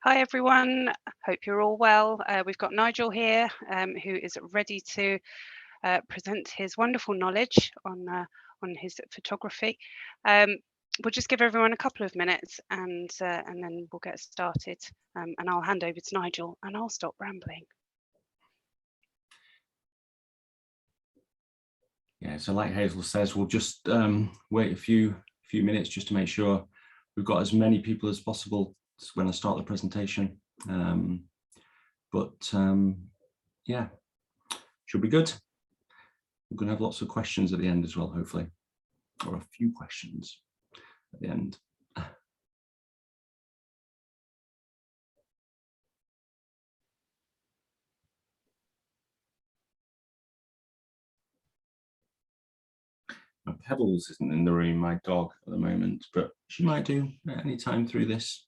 Hi everyone, hope you're all well. We've got Nigel here who is ready to present his wonderful knowledge on his photography. We'll just give everyone a couple of minutes and then we'll get started, and I'll hand over to Nigel and I'll stop rambling. Yeah, so like Hazel says, we'll just wait a few minutes just to make sure we've got as many people as possible when I start the presentation. Yeah, should be good. We're going to have lots of questions at the end as well, hopefully, or a few questions at the end. My Pebbles isn't in the room, my dog, at the moment, but she might do at any time through this.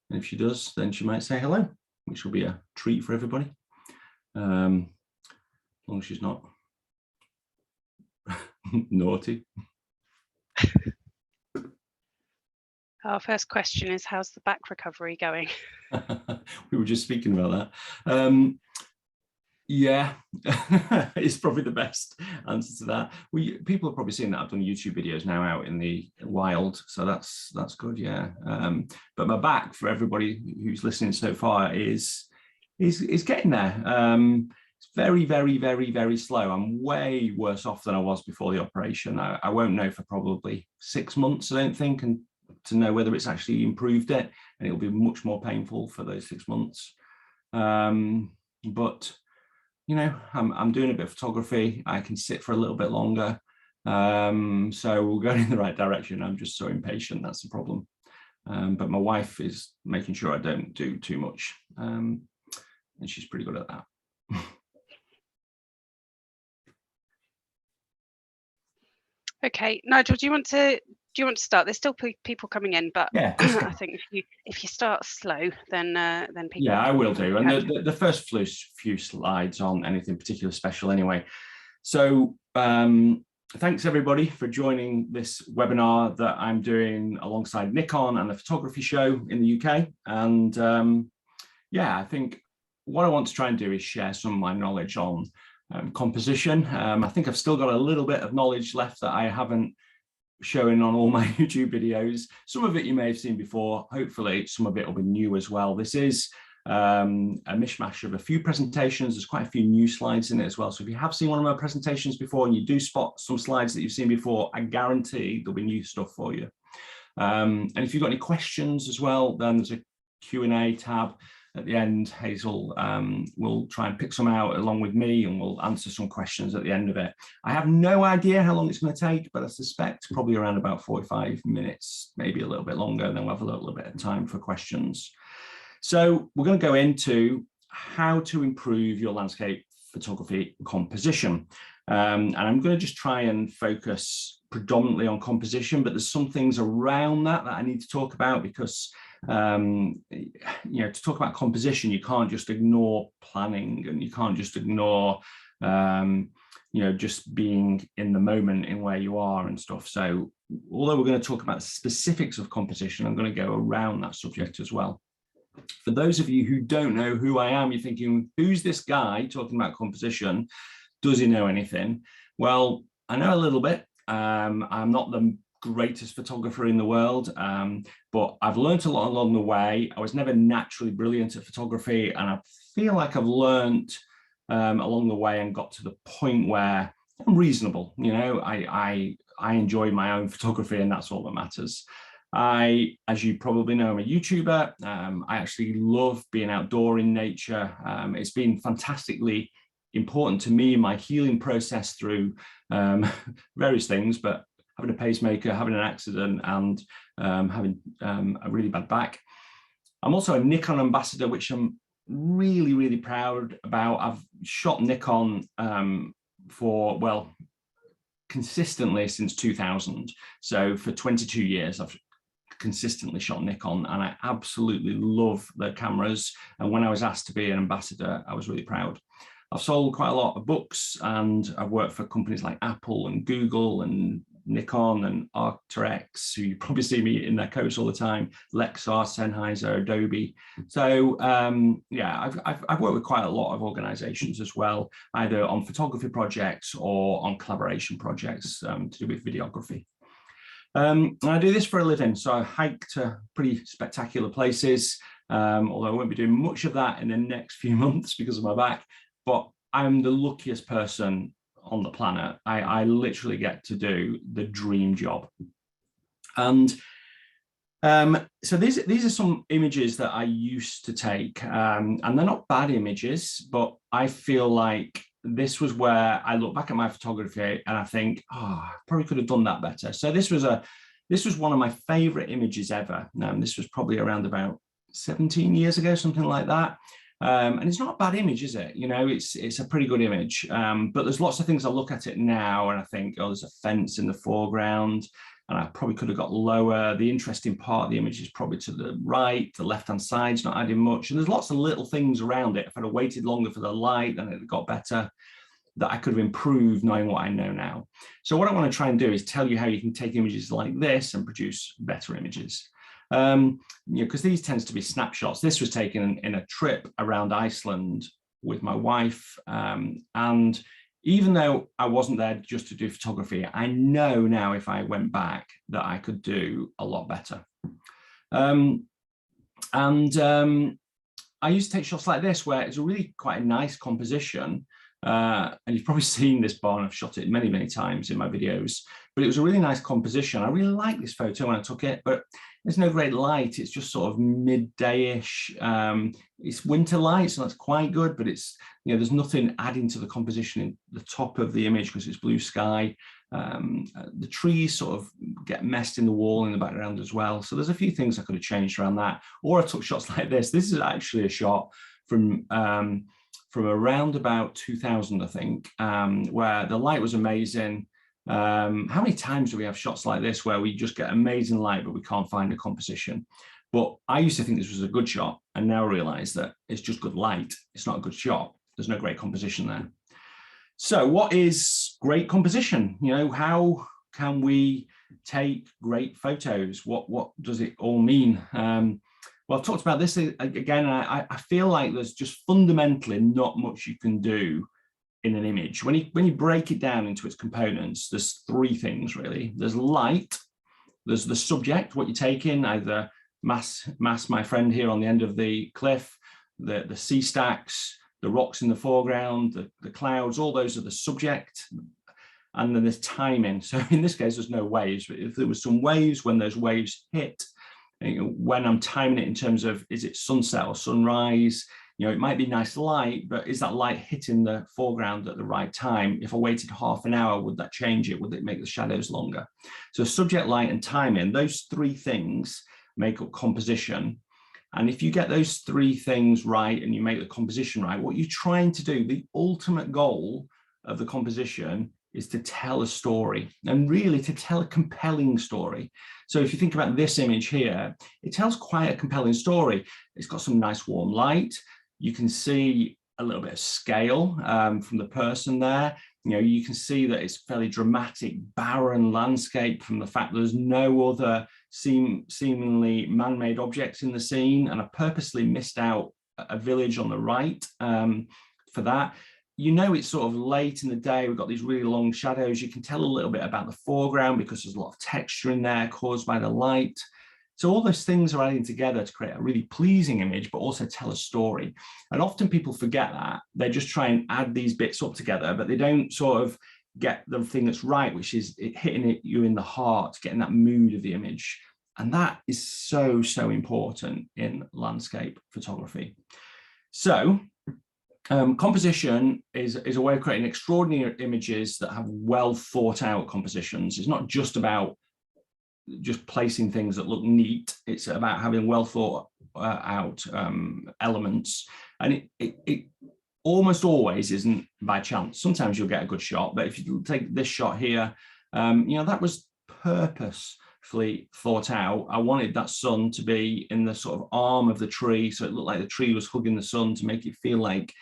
And if she does, then she might say hello, which will be a treat for everybody. As long as she's not naughty. Our first question is, how's the back recovery going? We were just speaking about that. Yeah, it's probably the best answer to that. People have probably seen that I've done YouTube videos now out in the wild, so that's good. Yeah, but my back, for everybody who's listening so far, is getting there. It's very, very, very, very slow. I'm way worse off than I was before the operation. I won't know for probably 6 months, I don't think, and to know whether it's actually improved it, and it'll be much more painful for those 6 months. But you know, I'm doing a bit of photography. I can sit for a little bit longer. So we're going in the right direction. I'm just so impatient, that's the problem. But my wife is making sure I don't do too much. And she's pretty good at that. Okay, Nigel, do you want to start? There's still people coming in, but yeah, I think if you start slow, then people. Yeah, I will do. And the first few slides aren't anything particularly special anyway. So thanks everybody for joining this webinar that I'm doing alongside Nikon and the photography show in the UK. And yeah, I think what I want to try and do is share some of my knowledge on composition. I think I've still got a little bit of knowledge left that I haven't showing on all my YouTube videos. Some of it you may have seen before. Hopefully some of it will be new as well. This is a mishmash of a few presentations. There's quite a few new slides in it as well. So if you have seen one of my presentations before and you do spot some slides that you've seen before, I guarantee there'll be new stuff for you. And if you've got any questions as well, then there's a Q&A tab at the end. Hazel will try and pick some out along with me, and we'll answer some questions at the end of it. I have no idea how long it's going to take, but I suspect probably around about 45 minutes, maybe a little bit longer, and then we'll have a little bit of time for questions. So we're going to go into how to improve your landscape photography composition. And I'm going to just try and focus predominantly on composition, but there's some things around that I need to talk about, because you know, to talk about composition, you can't just ignore planning, and you can't just ignore you know, just being in the moment in where you are and stuff. So although we're going to talk about the specifics of composition, I'm going to go around that subject as well. For those of you who don't know who I am, you're thinking, who's this guy talking about composition? Does he know anything? Well, I know a little bit. I'm not the greatest photographer in the world, but I've learned a lot along the way. I was never naturally brilliant at photography, and I feel like I've learned along the way and got to the point where I'm reasonable. You know, I enjoy my own photography, and that's all that matters. As you probably know, I'm a YouTuber. I actually love being outdoor in nature. It's been fantastically important to me in my healing process through various things, but having a pacemaker, having an accident, and having a really bad back. I'm also a Nikon ambassador, which I'm really, really proud about. I've shot Nikon for, well, consistently since 2000. So for 22 years, I've consistently shot Nikon, and I absolutely love their cameras. And when I was asked to be an ambassador, I was really proud. I've sold quite a lot of books, and I've worked for companies like Apple and Google and Nikon and Arcteryx, who you probably see me in their coats all the time, Lexar, Sennheiser, Adobe. So yeah, I've worked with quite a lot of organizations as well, either on photography projects or on collaboration projects to do with videography. And I do this for a living, so I hike to pretty spectacular places, although I won't be doing much of that in the next few months because of my back, but I'm the luckiest person on the planet. I literally get to do the dream job. And so these are some images that I used to take, and they're not bad images, but I feel like this was where I look back at my photography and I think, oh, I probably could have done that better. So this was one of my favorite images ever. This was probably around about 17 years ago, something like that. And it's not a bad image, is it? You know, it's a pretty good image. But there's lots of things I look at it now and I think, oh, there's a fence in the foreground and I probably could have got lower. The interesting part of the image is probably to the right. The left-hand side's not adding much. And there's lots of little things around it. If I'd have waited longer for the light, then it got better, that I could have improved knowing what I know now. So what I want to try and do is tell you how you can take images like this and produce better images. You know, because these tends to be snapshots. This was taken in a trip around Iceland with my wife. And even though I wasn't there just to do photography, I know now if I went back that I could do a lot better. I used to take shots like this where it's a really quite a nice composition. And you've probably seen this barn. I've shot it many, many times in my videos, but it was a really nice composition. I really liked this photo when I took it, but there's no great light. It's just sort of midday-ish. It's winter light, so that's quite good, but it's, you know, there's nothing adding to the composition in the top of the image because it's blue sky. The trees sort of get messed in the wall in the background as well. So there's a few things I could have changed around that. Or I took shots like this. This is actually a shot from around about 2000, I think, where the light was amazing. How many times do we have shots like this where we just get amazing light, but we can't find a composition? But I used to think this was a good shot and now realize that it's just good light. It's not a good shot. There's no great composition there. So what is great composition? You know, how can we take great photos? What does it all mean? Well, I've talked about this again. I feel like there's just fundamentally not much you can do in an image. When you break it down into its components, there's three things really. There's light, there's the subject, what you take in, either mass, my friend here on the end of the cliff, the sea stacks, the rocks in the foreground, the clouds, all those are the subject. And then there's timing. So in this case, there's no waves, but if there was some waves, when those waves hit, when I'm timing it in terms of, is it sunset or sunrise? You know, it might be nice light, but is that light hitting the foreground at the right time? If I waited half an hour, would that change it? Would it make the shadows longer? So subject, light, and timing, those three things make up composition. And if you get those three things right and you make the composition right, what you're trying to do, the ultimate goal of the composition is to tell a story, and really to tell a compelling story. So if you think about this image here, it tells quite a compelling story. It's got some nice warm light. You can see a little bit of scale from the person there. You know, you can see that it's fairly dramatic, barren landscape from the fact there's no other seemingly man-made objects in the scene, and I purposely missed out a village on the right for that. You know, it's sort of late in the day. We've got these really long shadows. You can tell a little bit about the foreground because there's a lot of texture in there caused by the light. So all those things are adding together to create a really pleasing image, but also tell a story. And often people forget that. They just try and add these bits up together, but they don't sort of get the thing that's right, which is hitting you in the heart, getting that mood of the image. And that is so, so important in landscape photography. So composition is a way of creating extraordinary images that have well thought out compositions. It's not just about just placing things that look neat. It's about having well thought out elements. And it almost always isn't by chance. Sometimes you'll get a good shot, but if you take this shot here, you know, that was purposefully thought out. I wanted that sun to be in the sort of arm of the tree, so it looked like the tree was hugging the sun to make it feel like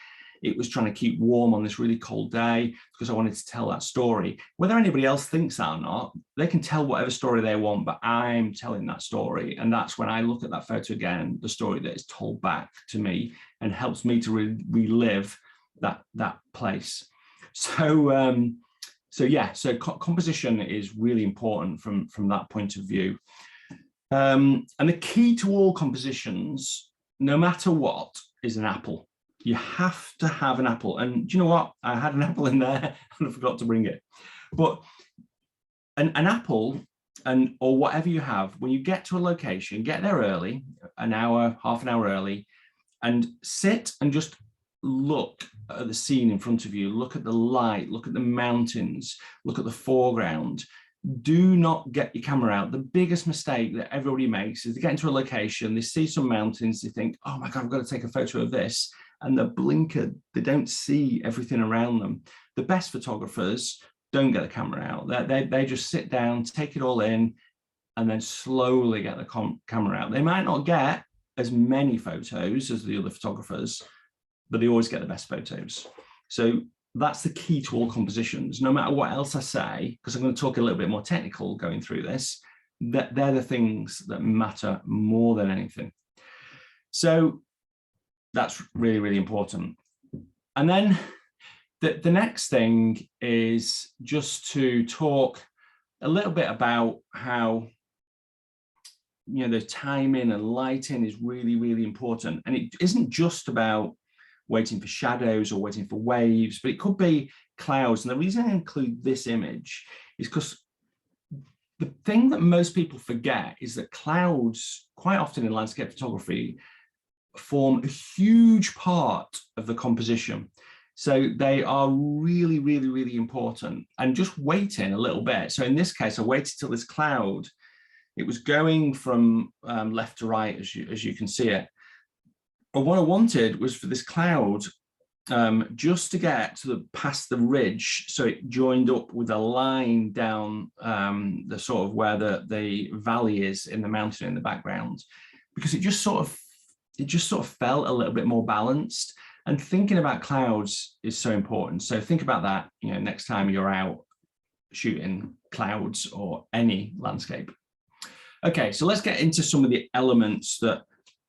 It was trying to keep warm on this really cold day because I wanted to tell that story. Whether anybody else thinks that or not, they can tell whatever story they want, but I'm telling that story. And that's when I look at that photo again, the story that is told back to me and helps me to relive that place. So composition is really important from that point of view. And the key to all compositions, no matter what, is an apple. You have to have an apple. And do you know what? I had an apple in there and I forgot to bring it. But an apple or whatever you have, when you get to a location, get there early, an hour, half an hour early, and sit and just look at the scene in front of you, look at the light, look at the mountains, look at the foreground. Do not get your camera out. The biggest mistake that everybody makes is they get into a location, they see some mountains, they think, oh my God, I've got to take a photo of this. And they're blinkered, they don't see everything around them. The best photographers don't get the camera out. They just sit down, take it all in, and then slowly get the camera out. They might not get as many photos as the other photographers, but they always get the best photos. So that's the key to all compositions. No matter what else I say, because I'm going to talk a little bit more technical going through this, that they're the things that matter more than anything. So that's really, really important. And then the next thing is just to talk a little bit about how, you know, the timing and lighting is really, really important. And it isn't just about waiting for shadows or waiting for waves, but it could be clouds. And the reason I include this image is because the thing that most people forget is that clouds, quite often in landscape photography, form a huge part of the composition. So they are really, really, really important. And just waiting a little bit. So in this case, I waited till this cloud, it was going from left to right, as you can see it. But what I wanted was for this cloud just to get to past the ridge, so it joined up with a line down the sort of where the valley is in the mountain in the background, because it just sort of felt a little bit more balanced. And thinking about clouds is so important. So think about that, you know, next time you're out shooting clouds or any landscape. Okay, so let's get into some of the elements that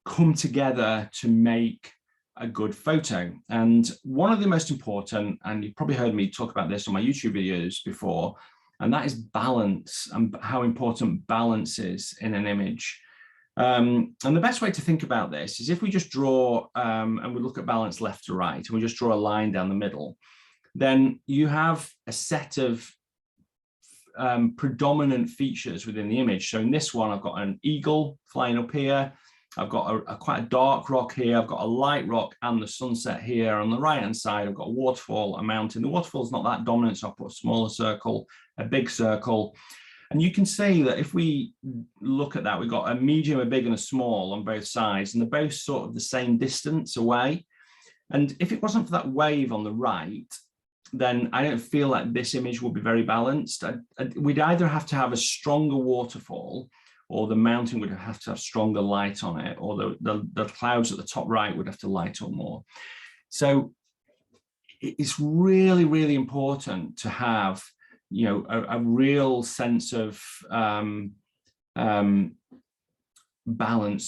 come together to make a good photo. And one of the most important, and you've probably heard me talk about this on my YouTube videos before, and that is balance, and how important balance is in an image. And the best way to think about this is if we just draw, and we look at balance left to right, and we just draw a line down the middle, then you have a set of predominant features within the image. So in this one, I've got an eagle flying up here. I've got quite a dark rock here. I've got a light rock and the sunset here. On the right-hand side, I've got a waterfall, a mountain. The waterfall is not that dominant, so I'll put a smaller circle, a big circle. And you can see that if we look at that, we've got a medium, a big, and a small on both sides, and they're both sort of the same distance away. And if it wasn't for that wave on the right, then I don't feel like this image would be very balanced. We'd either have to have a stronger waterfall, or the mountain would have to have stronger light on it, or the clouds at the top right would have to light up more. So it's really, really important to have, you know, a real sense of balance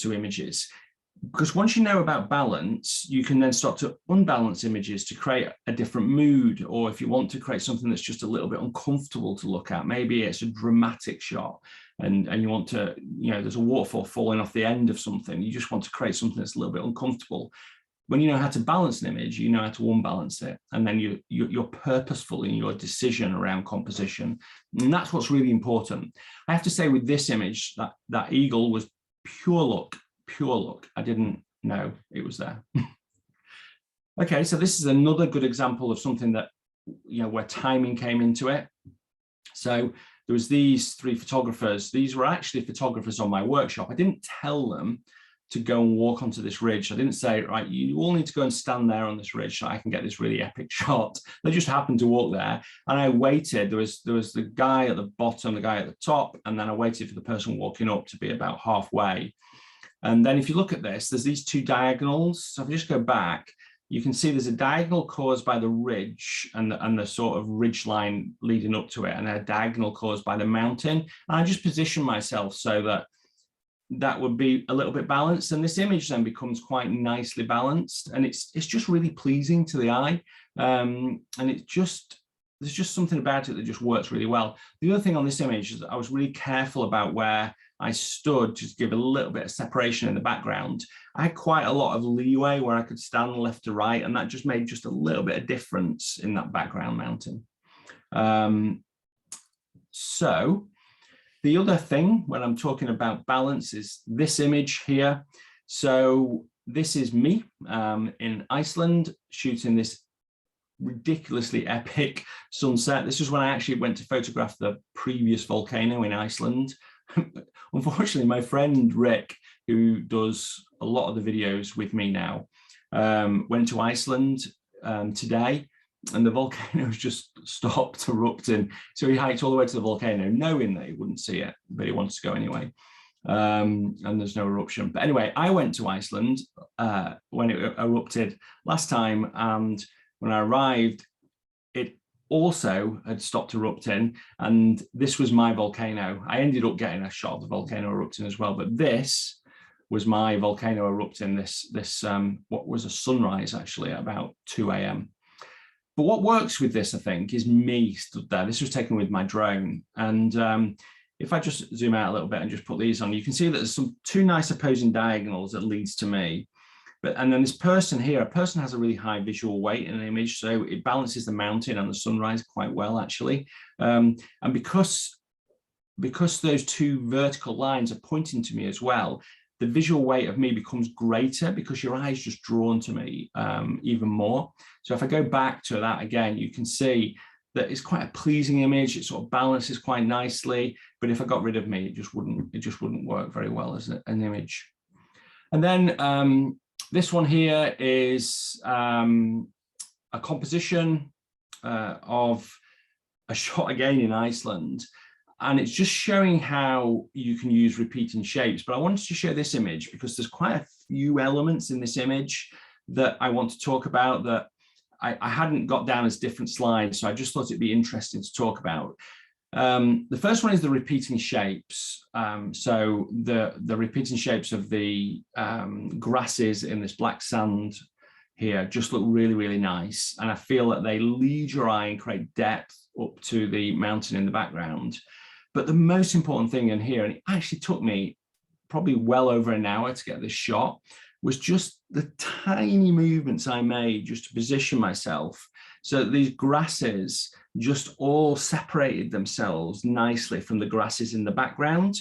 to images. Because once you know about balance, you can then start to unbalance images to create a different mood. Or if you want to create something that's just a little bit uncomfortable to look at, maybe it's a dramatic shot and you want to, you know, there's a waterfall falling off the end of something. You just want to create something that's a little bit uncomfortable. When you know how to balance an image, you know how to unbalance it. And then you're purposeful in your decision around composition. And that's what's really important. I have to say with this image, that eagle was pure luck. Pure luck. I didn't know it was there. Okay, so this is another good example of something that, you know, where timing came into it. So there was these three photographers. These were actually photographers on my workshop. I didn't tell them to go and walk onto this ridge. I didn't say, right, you all need to go and stand there on this ridge so I can get this really epic shot. They just happened to walk there, and I waited. There was the guy at the bottom, the guy at the top, and then I waited for the person walking up to be about halfway. And then if you look at this, there's these two diagonals. So if I just go back, you can see there's a diagonal caused by the ridge and the sort of ridge line leading up to it, and a diagonal caused by the mountain. And I just position myself so that that would be a little bit balanced, and this image then becomes quite nicely balanced, and it's just really pleasing to the eye. And there's just something about it that just works really well. The other thing on this image is that I was really careful about where I stood to give a little bit of separation in the background. I had quite a lot of leeway where I could stand left to right, and that just made just a little bit of difference in that background mountain. So the other thing when I'm talking about balance is this image here. So this is me in Iceland shooting this ridiculously epic sunset. This was when I actually went to photograph the previous volcano in Iceland. Unfortunately, my friend Rick, who does a lot of the videos with me now, went to Iceland today, and the volcano has just stopped erupting. So he hiked all the way to the volcano, knowing that he wouldn't see it, but he wanted to go anyway. And there's no eruption. But anyway, I went to Iceland when it erupted last time, and when I arrived, it also had stopped erupting, and this was my volcano. I ended up getting a shot of the volcano erupting as well, but this was my volcano erupting. This what was a sunrise actually at about 2 a.m. But what works with this, I think, is me stood there. This was taken with my drone, and if I just zoom out a little bit and just put these on, you can see that there's two nice opposing diagonals that leads to me. And then this person here, a person has a really high visual weight in an image, so it balances the mountain and the sunrise quite well, actually. And because those two vertical lines are pointing to me as well, the visual weight of me becomes greater because your eye is just drawn to me even more. So if I go back to that again, you can see that it's quite a pleasing image. It sort of balances quite nicely, but if I got rid of me, it just wouldn't work very well as an image. And then this one here is a composition of a shot again in Iceland, and it's just showing how you can use repeating shapes. But I wanted to show this image because there's quite a few elements in this image that I want to talk about that I hadn't got down as different slides, so I just thought it'd be interesting to talk about. The first one is the repeating shapes. So the repeating shapes of the grasses in this black sand here just look really, really nice. And I feel that they lead your eye and create depth up to the mountain in the background. But the most important thing in here, and it actually took me probably well over an hour to get this shot, was just the tiny movements I made just to position myself so that these grasses just all separated themselves nicely from the grasses in the background.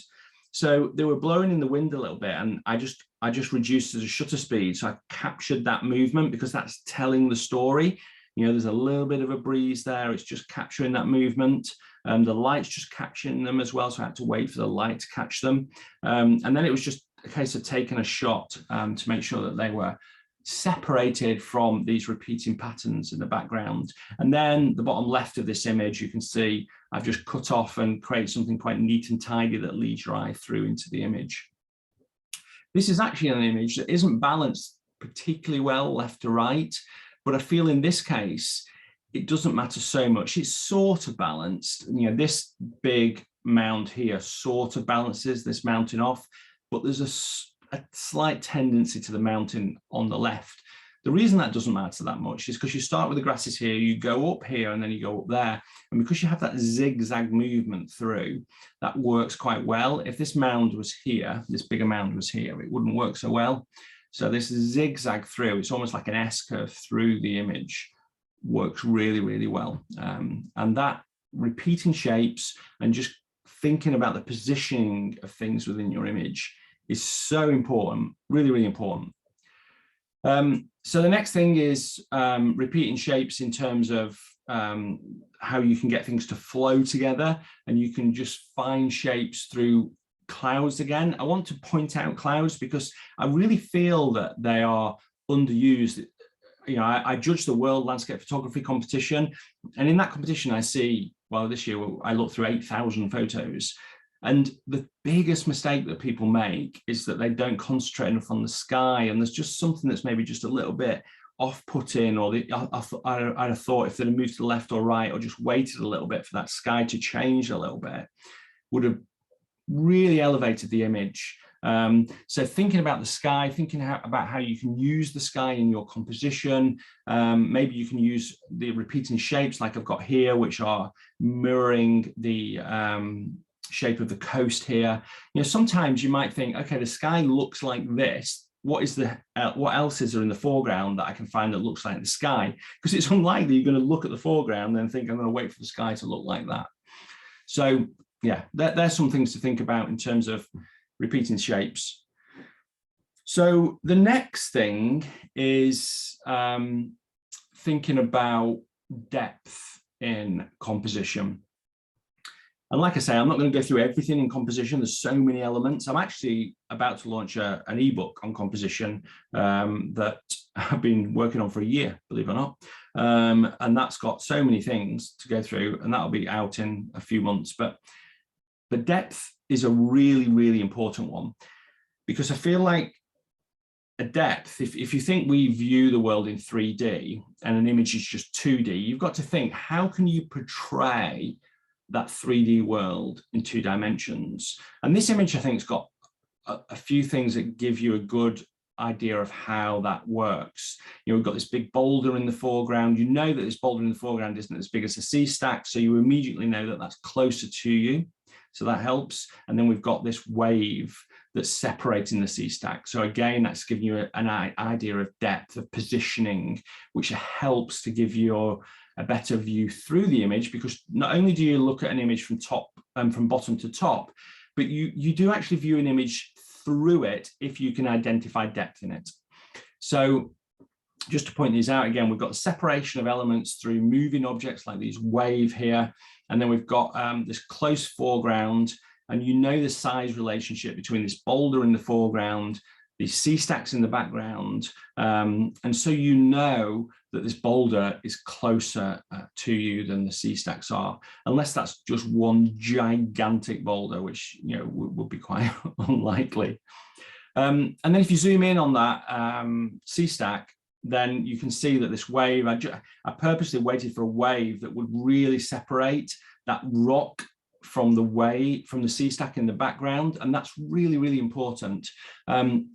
So they were blowing in the wind a little bit, and I just reduced the shutter speed. So I captured that movement because that's telling the story. You know, there's a little bit of a breeze there. It's just capturing that movement. The light's just capturing them as well. So I had to wait for the light to catch them. And then it was just a case of taking a shot to make sure that they were separated from these repeating patterns in the background. And then the bottom left of this image, you can see I've just cut off and created something quite neat and tidy that leads your eye through into the image. This is actually an image that isn't balanced particularly well left to right, but I feel in this case, it doesn't matter so much. It's sort of balanced. You know, this big mound here sort of balances this mountain off, but there's a slight tendency to the mountain on the left. The reason that doesn't matter that much is because you start with the grasses here, you go up here, and then you go up there. And because you have that zigzag movement through, that works quite well. If this mound was here, this bigger mound was here, it wouldn't work so well. So this zigzag through, it's almost like an S-curve through the image, works really, really well. And that repeating shapes and just thinking about the positioning of things within your image is so important, really, really important. So the next thing is repeating shapes in terms of how you can get things to flow together, and you can just find shapes through clouds again. I want to point out clouds because I really feel that they are underused. You know, I judge the World Landscape Photography competition, and in that competition I see, well, this year I looked through 8,000 photos. And the biggest mistake that people make is that they don't concentrate enough on the sky, and there's just something that's maybe just a little bit off-putting, or I'd have thought if they'd have moved to the left or right, or just waited a little bit for that sky to change a little bit, would have really elevated the image. So thinking about the sky, thinking about how you can use the sky in your composition. Maybe you can use the repeating shapes like I've got here, which are mirroring the shape of the coast here. Sometimes you might think, okay, the sky looks like this. What else is there in the foreground that I can find that looks like the sky? Because it's unlikely you're going to look at the foreground and think I'm going to wait for the sky to look like that. So yeah, there's some things to think about in terms of repeating shapes. So the next thing is thinking about depth in composition. And like I say, I'm not going to go through everything in composition. There's so many elements. I'm actually about to launch an ebook on composition that I've been working on for a year, believe it or not. And that's got so many things to go through, and that'll be out in a few months. But the depth is a really, really important one, because I feel like a depth, if you think we view the world in 3D and an image is just 2D, you've got to think, how can you portray that 3D world in 2 dimensions? And this image, I think, has got a few things that give you a good idea of how that works. We've got this big boulder in the foreground. You know that this boulder in the foreground isn't as big as a sea stack, so you immediately know that that's closer to you. So that helps. And then we've got this wave that's separating the sea stack. So again, that's giving you an idea of depth, of positioning, which helps to give you a better view through the image, because not only do you look at an image from bottom to top, but you do actually view an image through it if you can identify depth in it. So just to point these out again, we've got the separation of elements through moving objects like these wave here. And then we've got this close foreground, and the size relationship between this boulder in the foreground, these sea stacks in the background. And so that this boulder is closer to you than the sea stacks are, unless that's just one gigantic boulder, which would be quite unlikely. And then if you zoom in on that sea stack, then you can see that this wave, I purposely waited for a wave that would really separate that rock from the sea stack in the background. And that's really, really important. And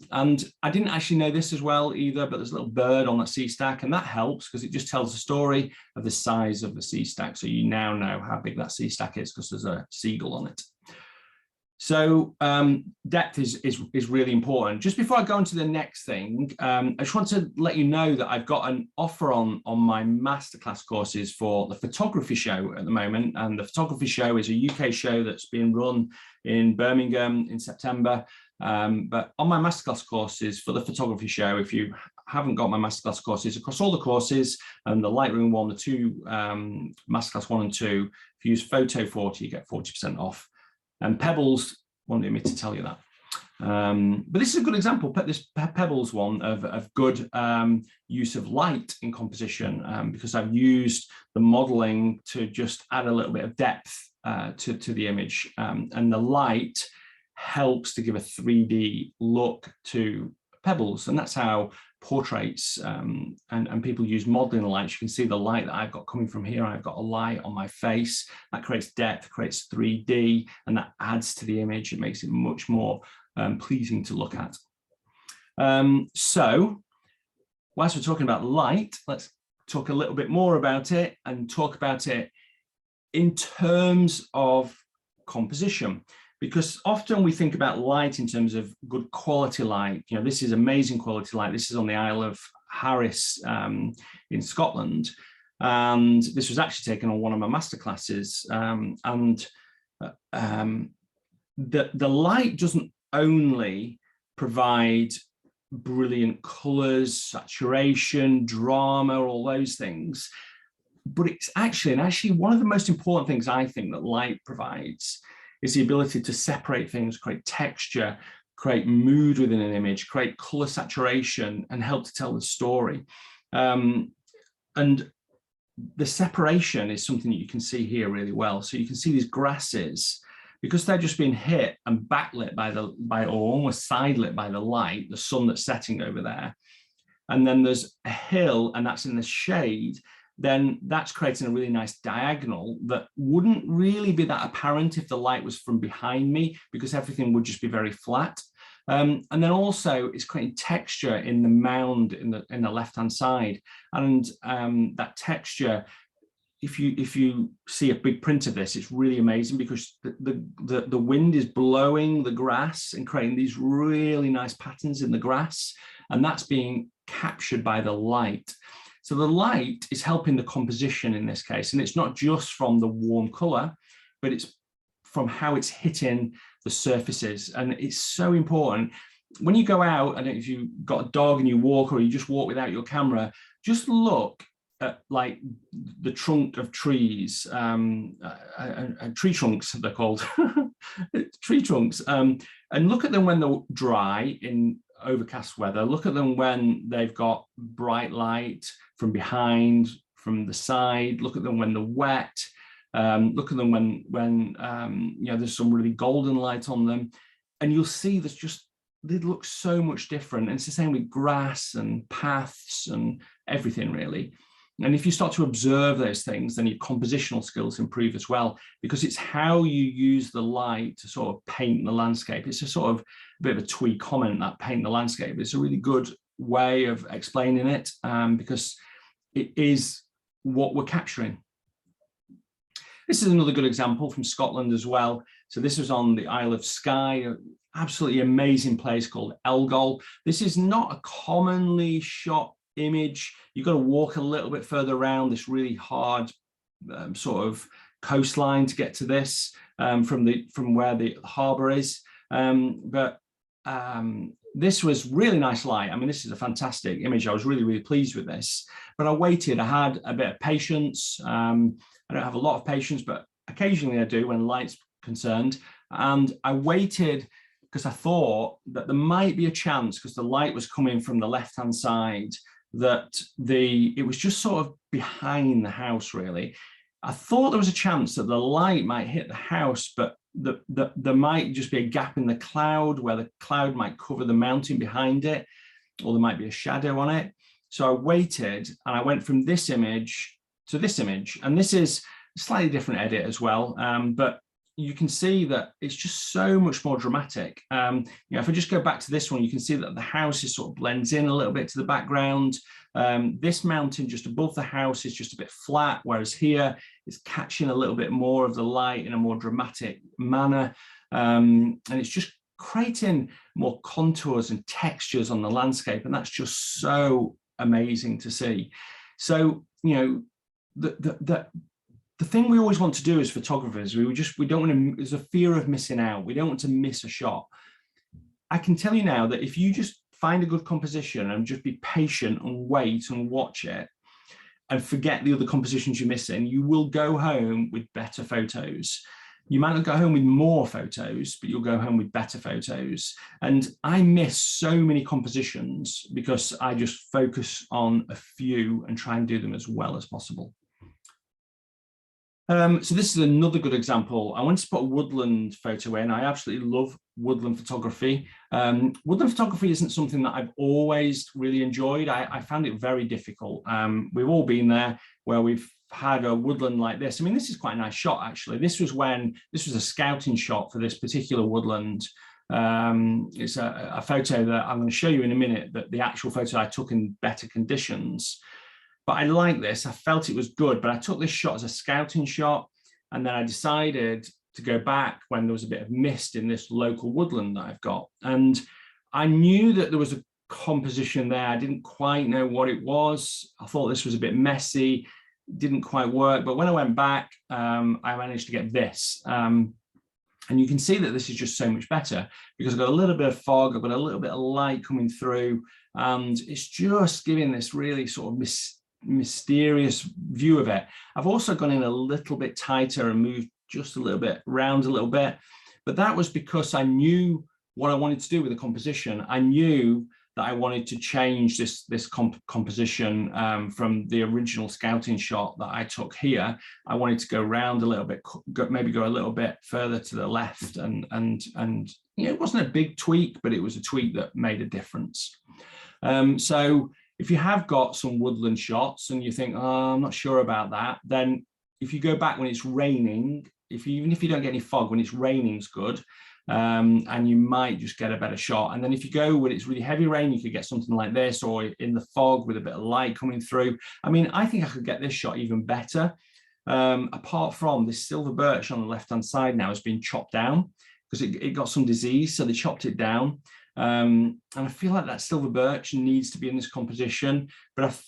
I didn't actually know this as well either, but there's a little bird on that sea stack, and that helps because it just tells the story of the size of the sea stack. So you now know how big that sea stack is because there's a seagull on it. So depth is really important. Just before I go on to the next thing, I just want to let you know that I've got an offer on my masterclass courses for the photography show at the moment. And the photography show is a UK show that's being run in Birmingham in September. But on my masterclass courses for the photography show, if you haven't got my masterclass courses, across all the courses, and the Lightroom one, the two masterclass 1 and 2, if you use Photo 40, you get 40% off. And Pebbles wanted me to tell you that. But this is a good example, this Pebbles one, of good use of light in composition, because I've used the modeling to just add a little bit of depth to the image. And the light helps to give a 3D look to Pebbles. And that's how portraits and people use modeling lights. You can see the light that I've got coming from here. I've got a light on my face that creates depth, creates 3D, and that adds to the image. It makes it much more pleasing to look at. So whilst we're talking about light, let's talk a little bit more about it and talk about it in terms of composition. Because often we think about light in terms of good quality light. This is amazing quality light. This is on the Isle of Harris in Scotland. And this was actually taken on one of my masterclasses. The light doesn't only provide brilliant colors, saturation, drama, all those things, but it's actually one of the most important things I think that light provides is the ability to separate things, create texture, create mood within an image, create color saturation, and help to tell the story. And the separation is something that you can see here really well. So you can see these grasses, because they're just being hit and backlit or almost side lit by the light, the sun that's setting over there. and then there's a hill and that's in the shade, then that's creating a really nice diagonal that wouldn't really be that apparent if the light was from behind me, because everything would just be very flat. And then also it's creating texture in the mound in the left-hand side. And that texture, if you see a big print of this, it's really amazing, because the wind is blowing the grass and creating these really nice patterns in the grass, and that's being captured by the light. So the light is helping the composition in this case, and it's not just from the warm color, but it's from how it's hitting the surfaces. And it's so important when you go out, and if you've got a dog and you walk, or you just walk without your camera, just look at like the trunk of trees, tree trunks they're called, tree trunks, and look at them when they're dry in overcast weather. Look at them when they've got bright light from behind, from the side. Look at them when they're wet. Look at them when you know, there's some really golden light on them, and you'll see there's just, they look so much different. And it's the same with grass and paths and everything really. And if you start to observe those things, then your compositional skills improve as well, because it's how you use the light to sort of paint the landscape. It's a sort of a bit of a twee comment, that paint the landscape. It's a really good way of explaining it, because it is what we're capturing. This is another good example from Scotland as well. So this was on the Isle of Skye, an absolutely amazing place called Elgol. This is not a commonly shot image. You've got to walk a little bit further around this really hard sort of coastline to get to this from where the harbour is. This was really nice light. I mean, this is a fantastic image. I was really pleased with this, but I waited. I had a bit of patience. I don't have a lot of patience, but occasionally I do when light's concerned. And I waited because I thought that there might be a chance, because the light was coming from the left-hand side, that it was just sort of behind the house really. I thought there was a chance that the light might hit the house, but there might just be a gap in the cloud where the cloud might cover the mountain behind it, or there might be a shadow on it. So I waited, and I went from this image to this image, and this is a slightly different edit as well, but you can see that it's just so much more dramatic. You know, if I just go back to this one, you can see that the house is sort of blends in a little bit to the background. This mountain just above the house is just a bit flat, whereas here it's catching a little bit more of the light in a more dramatic manner. And it's just creating more contours and textures on the landscape. And that's just so amazing to see. So, you know, the thing we always want to do as photographers, we don't want to, there's a fear of missing out. We don't want to miss a shot. I can tell you now that if you just find a good composition and just be patient and wait and watch it and forget the other compositions you're missing, you will go home with better photos. You might not go home with more photos, but you'll go home with better photos. And I miss so many compositions because I just focus on a few and try and do them as well as possible. So this is another good example. I wanted to put a woodland photo in. I absolutely love woodland photography. Woodland photography isn't something that I've always really enjoyed. I found it very difficult. We've all been there where we've had a woodland like this. I mean, this is quite a nice shot, actually. This was a scouting shot for this particular woodland. It's a photo that I'm going to show you in a minute, but the actual photo I took in better conditions. But I like this. I felt it was good, but I took this shot as a scouting shot, and then I decided to go back when there was a bit of mist in this local woodland that I've got. And I knew that there was a composition there. I didn't quite know what it was. I thought this was a bit messy, didn't quite work. But when I went back, I managed to get this. And you can see that this is just so much better because I've got a little bit of fog, I've got a little bit of light coming through, and it's just giving this really sort of mysterious view of it. I've also gone in a little bit tighter and moved just a little bit round a little bit, but that was because I knew what I wanted to do with the composition. I knew that I wanted to change this composition from the original scouting shot that I took here. I wanted to go round a little bit, maybe go a little bit further to the left, and you know, it wasn't a big tweak, but it was a tweak that made a difference. So If you have got some woodland shots and you think, oh, I'm not sure about that, then if you go back when it's raining, even if you don't get any fog, when it's raining is good. And you might just get a better shot. And then if you go when it's really heavy rain, you could get something like this, or in the fog with a bit of light coming through. I mean, I think I could get this shot even better. Apart from this silver birch on the left-hand side now has been chopped down because it got some disease, so they chopped it down. And I feel like that silver birch needs to be in this composition, but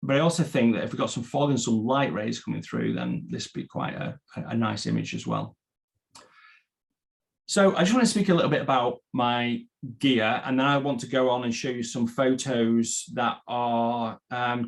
I also think that if we've got some fog and some light rays coming through, then this would be quite a nice image as well. So I just want to speak a little bit about my gear, and then I want to go on and show you some photos that are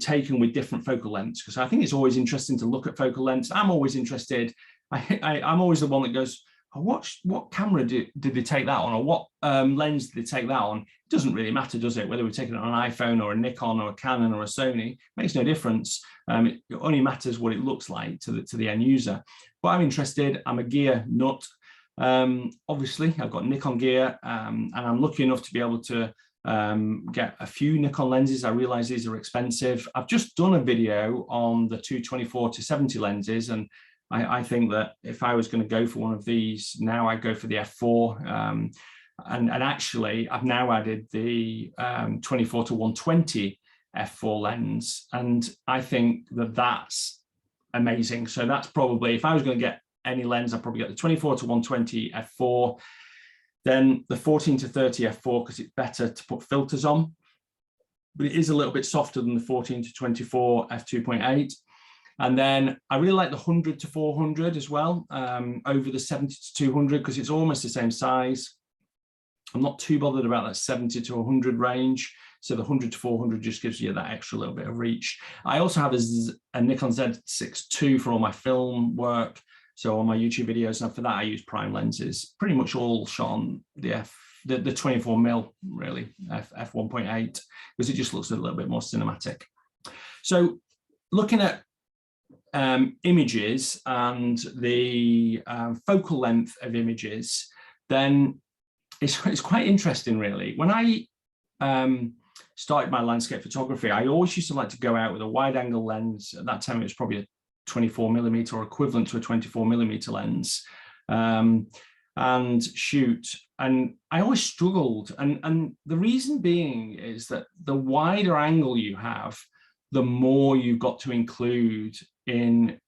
taken with different focal lengths, because I think it's always interesting to look at focal lengths. I'm always interested. I'm always the one that goes, oh, what camera did they take that on, or what lens did they take that on? It doesn't really matter, does it? Whether we're taking it on an iPhone or a Nikon or a Canon or a Sony, makes no difference. It only matters what it looks like to the end user. But I'm interested. I'm a gear nut. Obviously, I've got Nikon gear, and I'm lucky enough to be able to get a few Nikon lenses. I realize these are expensive. I've just done a video on the 224-70 lenses, and I think that if I was going to go for one of these now, I'd go for the f4. And actually, I've now added the 24-120 f4 lens, and I think that that's amazing. So that's probably, if I was going to get any lens, I'd probably get the 24-120 f4, then the 14-30 f4 because it's better to put filters on, but it is a little bit softer than the 14-24 f2.8. And then I really like the 100-400 as well, over the 70-200, because it's almost the same size. I'm not too bothered about that 70-100 range. So the 100-400 just gives you that extra little bit of reach. I also have a Nikon Z6 II for all my film work. So on my YouTube videos, and for that I use prime lenses, pretty much all shot on the 24mm, really, f1.8, because it just looks a little bit more cinematic. So looking at images and the focal length of images, then it's quite interesting, really. When I started my landscape photography, I always used to like to go out with a wide angle lens. At that time, it was probably a 24mm or equivalent to a 24mm lens, and shoot. And I always struggled. And the reason being is that the wider angle you have, the more you've got to include in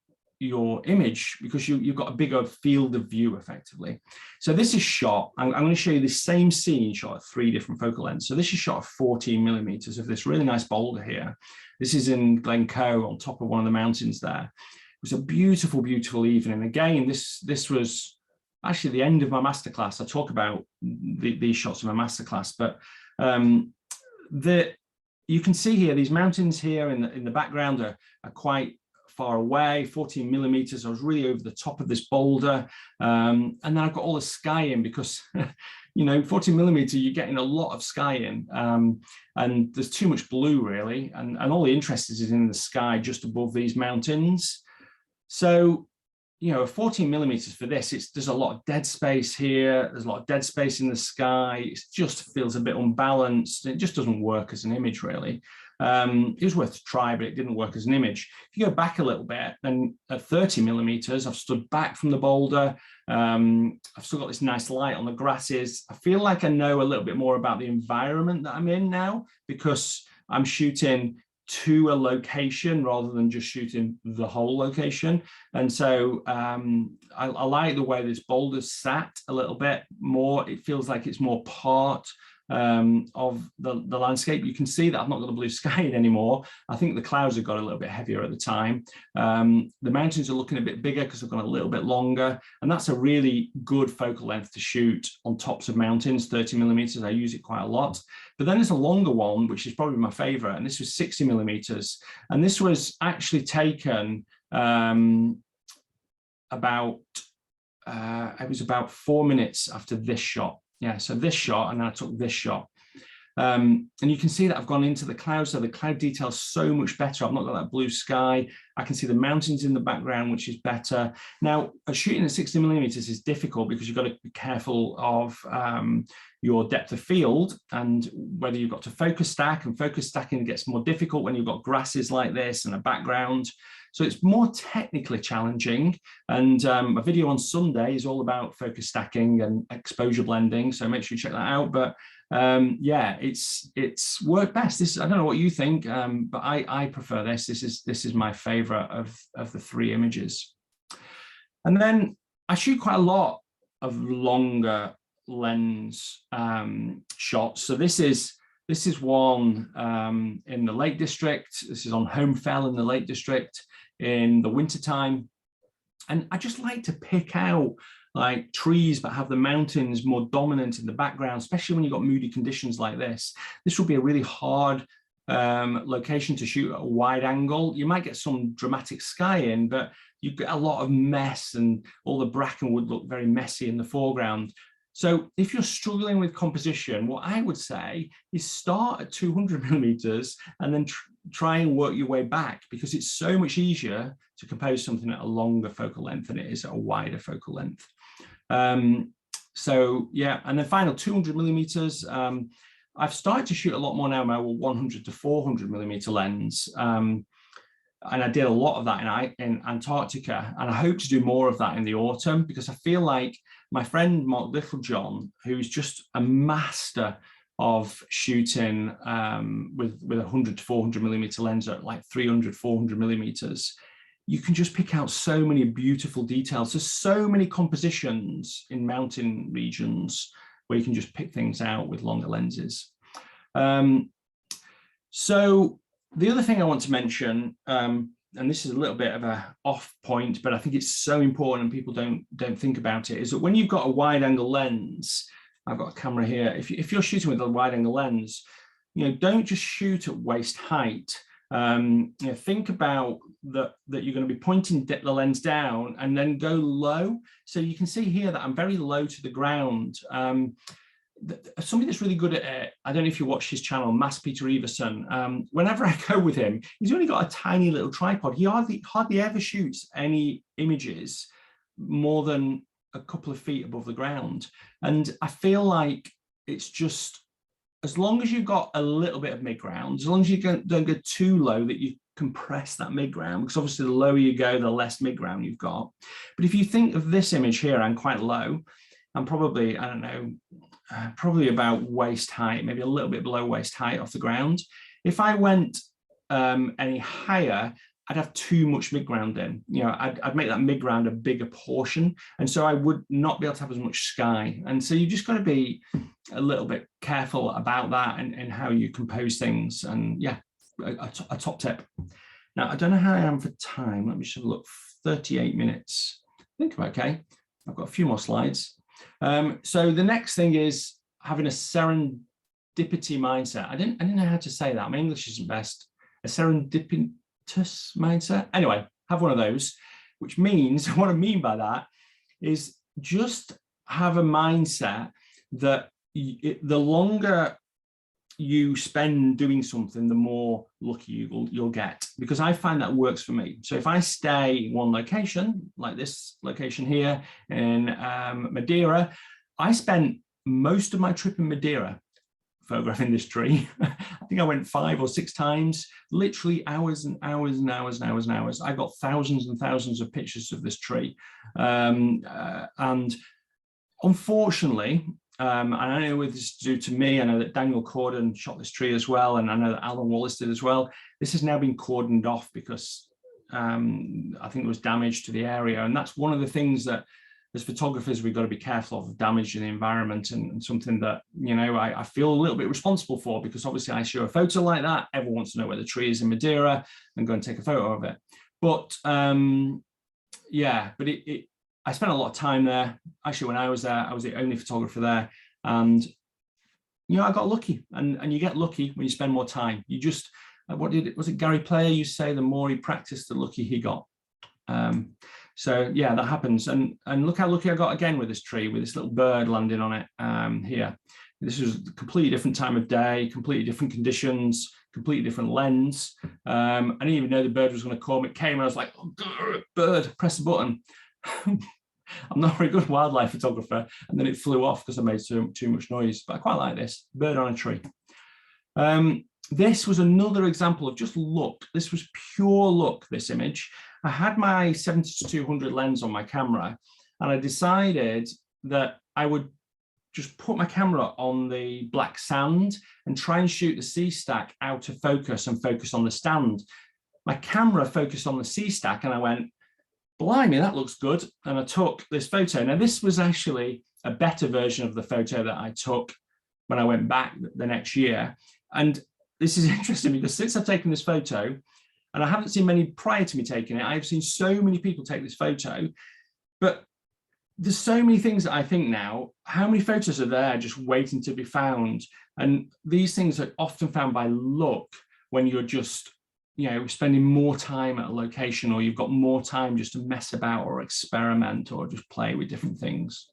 your image, because you've got a bigger field of view effectively. So this is shot, I'm going to show you the same scene shot at 3 different focal lengths. So this is shot at 14mm of this really nice boulder here. This is in Glencoe on top of one of the mountains there. It was a beautiful, beautiful evening. Again, this was actually the end of my masterclass. I talk about these shots in my masterclass, but you can see here, these mountains here in the background are quite far away, 14mm. I was really over the top of this boulder. And then I've got all the sky in because, you know, 14mm, you're getting a lot of sky in. And there's too much blue, really. And all the interest is in the sky just above these mountains. So, you know, 14mm for this, there's a lot of dead space here. There's a lot of dead space in the sky. It just feels a bit unbalanced. It just doesn't work as an image, really. It was worth a try, but it didn't work as an image. If you go back a little bit, then at 30mm, I've stood back from the boulder. I've still got this nice light on the grasses. I feel like I know a little bit more about the environment that I'm in now, because I'm shooting to a location rather than just shooting the whole location. And so I like the way this boulder's sat a little bit more. It feels like it's more part of the landscape. You can see that I've not got the blue sky in anymore. I think the clouds have got a little bit heavier at the time. The mountains are looking a bit bigger because they've gone a little bit longer, and that's a really good focal length to shoot on tops of mountains, 30mm. I use it quite a lot. But then there's a longer one, which is probably my favorite, and this was 60mm. And this was actually taken it was about 4 minutes after this shot. Yeah, so this shot, and then I took this shot. And you can see that I've gone into the clouds, so the cloud detail is so much better. I've not got that blue sky. I can see the mountains in the background, which is better. Now, shooting at 60mm is difficult because you've got to be careful of your depth of field and whether you've got to focus stack, and focus stacking gets more difficult when you've got grasses like this and a background. So it's more technically challenging. And a video on Sunday is all about focus stacking and exposure blending. So make sure you check that out. But yeah, it's worked best. I don't know what you think, but I prefer this. This is my favorite of the three images. And then I shoot quite a lot of longer lens shots. So this is one in the Lake District. This is on Home Fell in the Lake District in the wintertime. And I just like to pick out like trees but have the mountains more dominant in the background, especially when you've got moody conditions like this. This would be a really hard location to shoot at a wide angle. You might get some dramatic sky in, but you get a lot of mess and all the bracken would look very messy in the foreground. So if you're struggling with composition, what I would say is start at 200mm and then try and work your way back, because it's so much easier to compose something at a longer focal length than it is at a wider focal length. So yeah, and then final 200mm. I've started to shoot a lot more now my 100 to 400mm lens. And I did a lot of that in Antarctica, and I hope to do more of that in the autumn, because I feel like my friend Mark Littlejohn, who's just a master of shooting with 100 to 400mm lens at like 300, 400mm, you can just pick out so many beautiful details. There's so many compositions in mountain regions where you can just pick things out with longer lenses. So the other thing I want to mention, and this is a little bit of a off point, but I think it's so important and people don't think about it, is that when you've got a wide angle lens, I've got a camera here, if you're shooting with a wide angle lens, don't just shoot at waist height. Think about that you're going to be pointing the lens down and then go low. So you can see here that I'm very low to the ground. Somebody that's really good at it, I don't know if you watch his channel, Mass Peter Everson, whenever I go with him, he's only got a tiny little tripod. He hardly ever shoots any images more than a couple of feet above the ground. And I feel like it's just, as long as you've got a little bit of mid-ground, as long as you don't go too low that you compress that mid-ground, because obviously the lower you go, the less mid-ground you've got. But if you think of this image here, I'm quite low. I'm probably, I don't know, probably about waist height, maybe a little bit below waist height off the ground. If I went any higher, I'd have too much mid-ground in. I'd make that mid-ground a bigger portion, and so I would not be able to have as much sky. And so you've just got to be a little bit careful about that and how you compose things. And yeah, a top tip. Now, I don't know how I am for time. Let me just have a look. 38 minutes. I think I'm okay. I've got a few more slides. So the next thing is having a serendipity mindset. I didn't know how to say that. My English isn't best. A serendipitous mindset. Anyway, have one of those, which means, what I mean by that is just have a mindset that the longer you spend doing something, the more lucky you'll get, because I find that works for me. So if I stay in one location, like this location here in Madeira, I spent most of my trip in Madeira photographing this tree. I think I went 5 or 6 times, literally hours and hours and hours and hours and hours. I got thousands and thousands of pictures of this tree. And unfortunately, and I know this is due to me, I know that Daniel Corden shot this tree as well, and I know that Alan Wallace did as well. This has now been cordoned off because I think there was damage to the area. And that's one of the things that as photographers, we've got to be careful of damaging the environment, and something that, I feel a little bit responsible for, because obviously I show a photo like that, everyone wants to know where the tree is in Madeira and go and take a photo of it. But yeah, but I spent a lot of time there. Actually, when I was there, I was the only photographer there, and I got lucky. And you get lucky when you spend more time. You just, was it Gary Player used to say, the more he practiced, the lucky he got. So yeah, that happens. And look how lucky I got again with this tree, with this little bird landing on it here. This was a completely different time of day, completely different conditions, completely different lens. I didn't even know the bird was going to come. It came and I was like, oh, bird, press the button. I'm not a very good wildlife photographer. And then it flew off because I made too much noise. But I quite like this, bird on a tree. This was another example of just luck. This was pure luck, this image. I had my 70-200 lens on my camera, and I decided that I would just put my camera on the black sand and try and shoot the sea stack out of focus and focus on the stand. My camera focused on the sea stack and I went, blimey, that looks good. And I took this photo. Now, this was actually a better version of the photo that I took when I went back the next year. And this is interesting because since I've taken this photo, and I haven't seen many prior to me taking it, I've seen so many people take this photo, but there's so many things that I think now, how many photos are there just waiting to be found? And these things are often found by luck when you're just, spending more time at a location, or you've got more time just to mess about or experiment or just play with different things.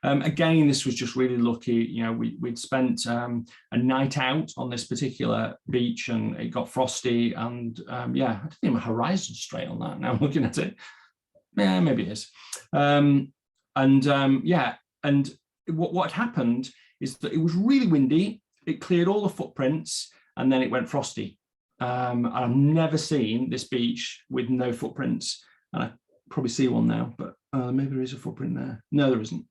Again, this was just really lucky. We'd spent a night out on this particular beach and it got frosty, and I don't think my horizon's straight on that now. I'm looking at it. Yeah, maybe it is. And what happened is that it was really windy. It cleared all the footprints and then it went frosty. I've never seen this beach with no footprints, and I probably see one now, but maybe there is a footprint there. No, there isn't.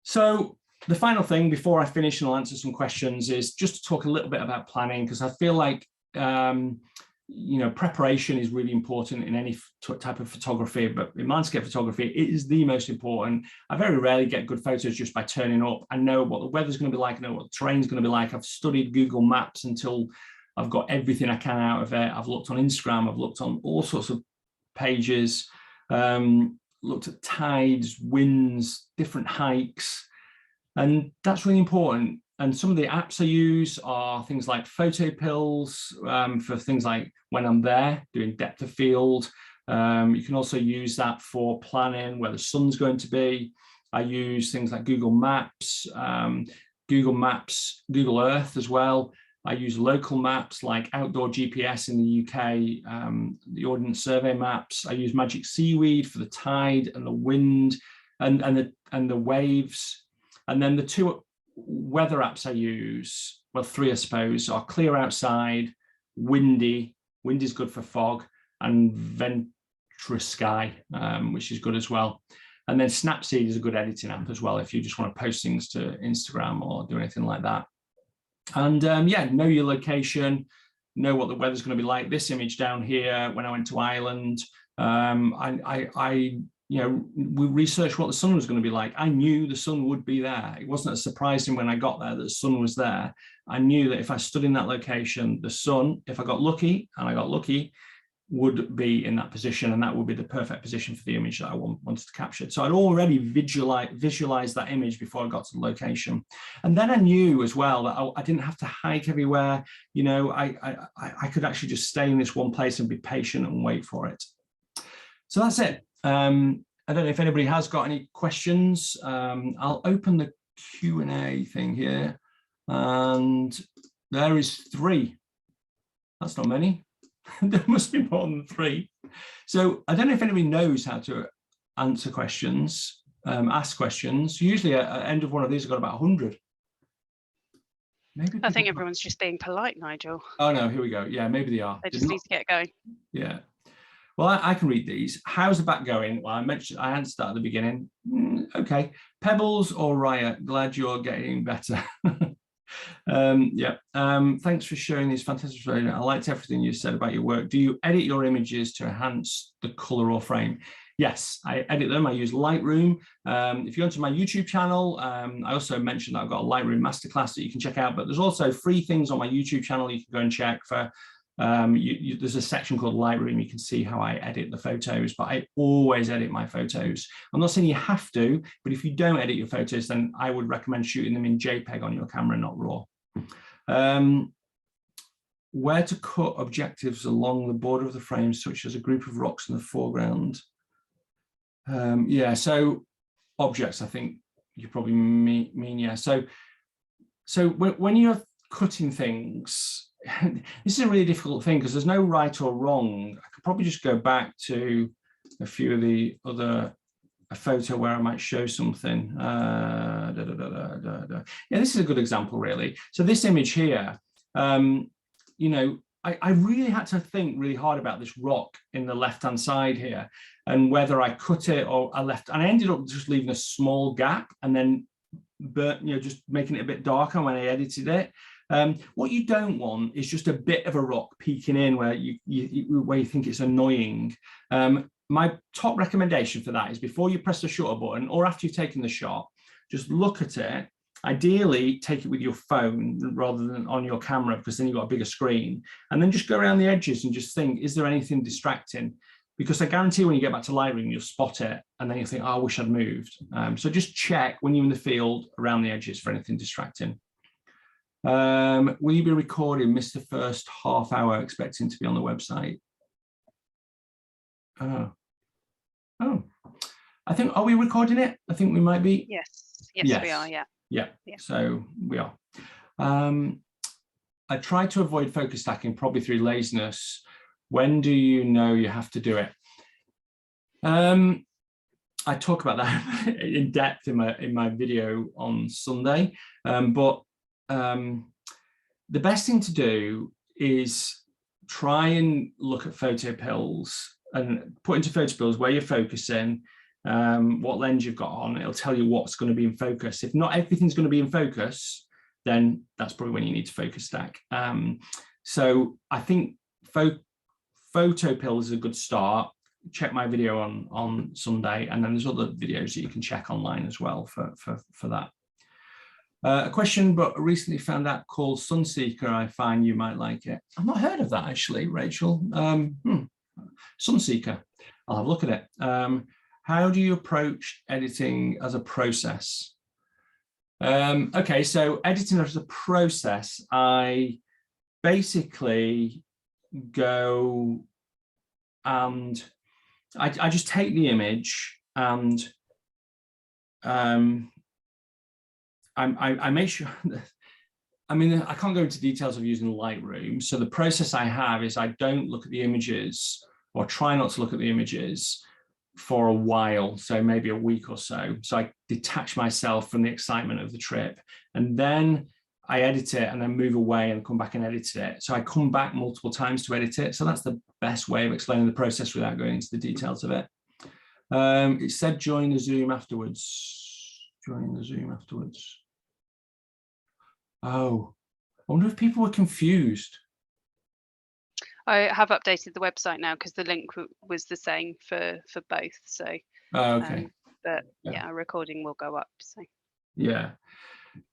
So the final thing before I finish and I'll answer some questions is just to talk a little bit about planning, because I feel like preparation is really important in any type of photography, but in landscape photography, it is the most important. I very rarely get good photos just by turning up. I know what the weather's going to be like, I know what the terrain's going to be like. I've studied Google Maps until I've got everything I can out of it. I've looked on Instagram, I've looked on all sorts of pages, looked at tides, winds, different hikes, and that's really important. And some of the apps I use are things like photo pills for things like when I'm there doing depth of field. You can also use that for planning where the sun's going to be. I use things like Google Maps, Google Earth as well. I use local maps like Outdoor GPS in the UK, the Ordnance Survey maps. I use Magic Seaweed for the tide and the wind and the waves. And then the two weather apps I use, well, three I suppose, are Clear Outside, Windy. Wind is good for fog, and Ventrasky, which is good as well. And then Snapseed is a good editing app as well if you just want to post things to Instagram or do anything like that. And know your location, know what the weather's going to be like. This image down here, when I went to Ireland, we researched what the sun was going to be like. I knew the sun would be there. It wasn't as surprising when I got there that the sun was there. I knew that if I stood in that location, the sun, if I got lucky, and I got lucky, would be in that position, and that would be the perfect position for the image that I wanted to capture. So I'd already visualized that image before I got to the location. And then I knew as well that I didn't have to hike everywhere. I could actually just stay in this one place and be patient and wait for it. So that's it. I don't know if anybody has got any questions. I'll open the Q&A thing here, and there is 3. That's not many. There must be more than 3. So I don't know if anybody knows how to answer questions, ask questions. Usually at the end of one of these, I've got about 100. Maybe I think everyone's just being polite, Nigel. Oh no, here we go. Yeah, maybe they are. They just need to get going. Yeah. Well, I can read these. How's the back going? Well, I answered that at the beginning. Okay. Pebbles or Riot? Glad you're getting better. Thanks for sharing these fantastic photos. I liked everything you said about your work. Do you edit your images to enhance the color or frame? Yes, I edit them. I use Lightroom. If you go to my YouTube channel, I also mentioned that I've got a Lightroom masterclass that you can check out, but there's also free things on my YouTube channel you can go and check for. There's a section called Lightroom. You can see how I edit the photos, but I always edit my photos. I'm not saying you have to, but if you don't edit your photos, then I would recommend shooting them in JPEG on your camera, not RAW. Where to cut objectives along the border of the frame, such as a group of rocks in the foreground. So objects, I think you probably mean, yeah. So when you're cutting things, this is a really difficult thing because there's no right or wrong. I could probably just go back to a few of the other, a photo where I might show something. Yeah, this is a good example, really. So this image here, you know, I really had to think really hard about this rock in the left-hand side here and whether I cut it or I left, and I ended up just leaving a small gap and then just making it a bit darker when I edited it. What you don't want is just a bit of a rock peeking in where you think it's annoying. My top recommendation for that is before you press the shutter button or after you've taken the shot, just look at it. Ideally, take it with your phone rather than on your camera, because then you've got a bigger screen, and then just go around the edges and just think, is there anything distracting? Because I guarantee when you get back to Lightroom, you'll spot it and then you think, oh, I wish I'd moved. So just check when you're in the field around the edges for anything distracting. Will you be recording? Missed the first half hour, expecting to be on the website. Oh, I think, are we recording it? I think we might be. Yes, we are, yeah. Yeah, so we are. I try to avoid focus stacking, probably through laziness. When do you know you have to do it? I talk about that in depth in my video on Sunday, but the best thing to do is try and look at photo pills and put into photo pills where you're focusing, what lens you've got on. It'll tell you what's going to be in focus. If not everything's going to be in focus, then that's probably when you need to focus stack. So I think photo pills is a good start. Check my video on Sunday, and then there's other videos that you can check online as well for that. A question, but recently found out, called Sunseeker. I find you might like it. I've not heard of that actually, Rachel. Sunseeker. I'll have a look at it. How do you approach editing as a process? Okay, so editing as a process, I basically go and I just take the image and I make sure that, I mean, I can't go into details of using Lightroom. So the process I have is I don't look at the images, or try not to look at the images, for a while, so maybe a week or so. So I detach myself from the excitement of the trip, and then I edit it and then move away and come back and edit it. So I come back multiple times to edit it. So that's the best way of explaining the process without going into the details of it. It said join the Zoom afterwards. Join the Zoom afterwards. Oh, I wonder if people were confused. I have updated the website now because the link was the same for both. So, okay. But yeah, a recording will go up. So, yeah.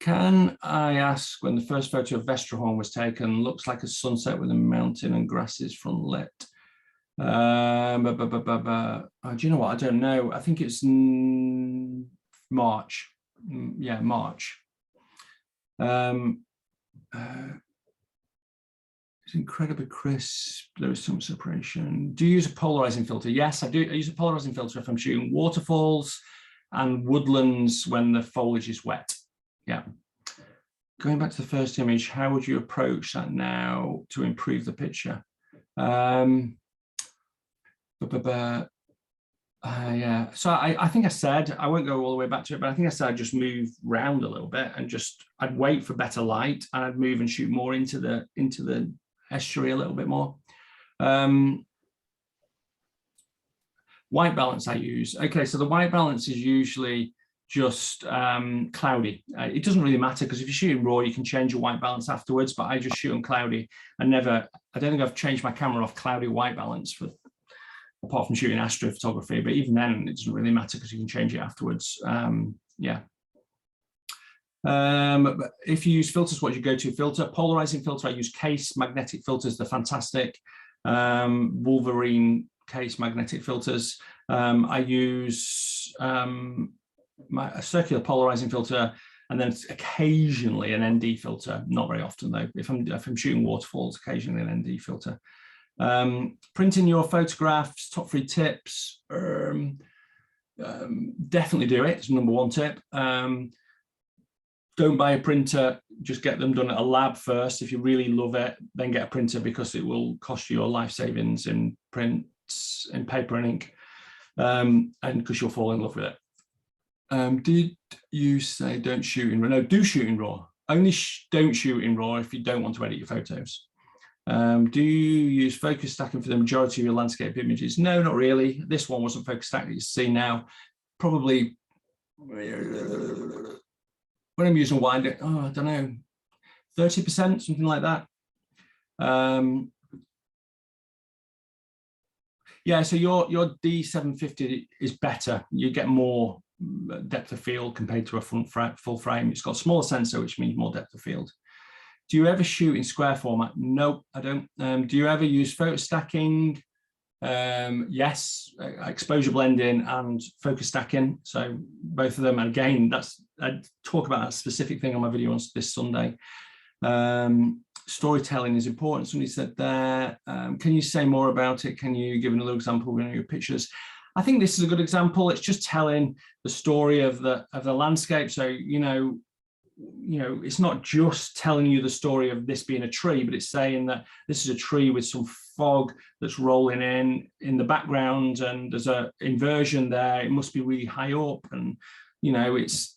Can I ask, when the first photo of Vestrahorn was taken, looks like a sunset with a mountain and grasses front lit. Do you know what? I don't know. I think it's March. Yeah, March. It's incredibly crisp. There is some separation. Do you use a polarizing filter? Yes, I do. I use a polarizing filter if I'm shooting waterfalls and woodlands when the foliage is wet. Yeah. Going back to the first image, how would you approach that now to improve the picture? Yeah, so I think I said, I won't go all the way back to it, but I think I said I'd just move round a little bit and I'd wait for better light, and I'd move and shoot more into the estuary a little bit more. White balance I use. Okay, so the white balance is usually just cloudy. It doesn't really matter, because if you're shooting raw, you can change your white balance afterwards, but I just shoot on cloudy. I don't think I've changed my camera off cloudy white balance apart from shooting astrophotography, but even then it doesn't really matter because you can change it afterwards. Yeah. But if you use filters, what do you go to? Filter, polarizing filter, I use Case magnetic filters. They're fantastic. Wolverine Case magnetic filters. I use a circular polarizing filter, and then occasionally an ND filter. Not very often though. If I'm shooting waterfalls, occasionally an ND filter. Printing your photographs, top 3 tips. definitely do it. It's number one tip. Don't buy a printer, just get them done at a lab first. If you really love it, then get a printer, because it will cost you your life savings in prints, in paper and ink, and because you'll fall in love with it. Did you say don't shoot in RAW? No, do shoot in RAW. Only don't shoot in RAW if you don't want to edit your photos. Do you use focus stacking for the majority of your landscape images? No, not really. This one wasn't focus stacked, you see now. Probably when I'm using wide, I don't know, 30%, something like that. Yeah, so your D750 is better. You get more depth of field compared to a full frame. It's got a smaller sensor, which means more depth of field. Do you ever shoot in square format? Nope, I don't. Do you ever use photo stacking? Yes, exposure blending and focus stacking. So both of them. And again, I talk about a specific thing on my video on this Sunday. Storytelling is important. Somebody said there. Can you say more about it? Can you give another example of your pictures? I think this is a good example. It's just telling the story of the landscape. So it's not just telling you the story of this being a tree, but it's saying that this is a tree with some fog that's rolling in the background, and there's an inversion there. It must be really high up, and there's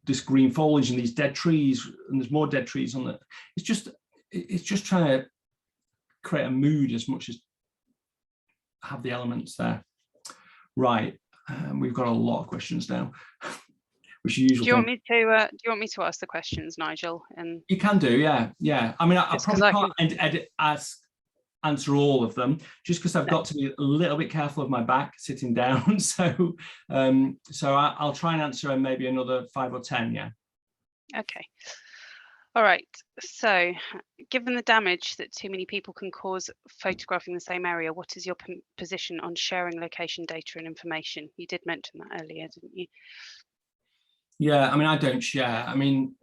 this green foliage and these dead trees, and there's more dead trees on the. It's just trying to create a mood as much as have the elements there. Right, we've got a lot of questions now. Which you usually. Do you want me to ask the questions, Nigel? And you can do, yeah. I mean, I probably can't answer all of them, just because I've got to be a little bit careful of my back sitting down. So I'll try and answer maybe another 5 or 10. Yeah. Okay. All right. So, given the damage that too many people can cause photographing the same area, what is your position on sharing location data and information? You did mention that earlier, didn't you? Yeah, I mean, I don't share. I mean,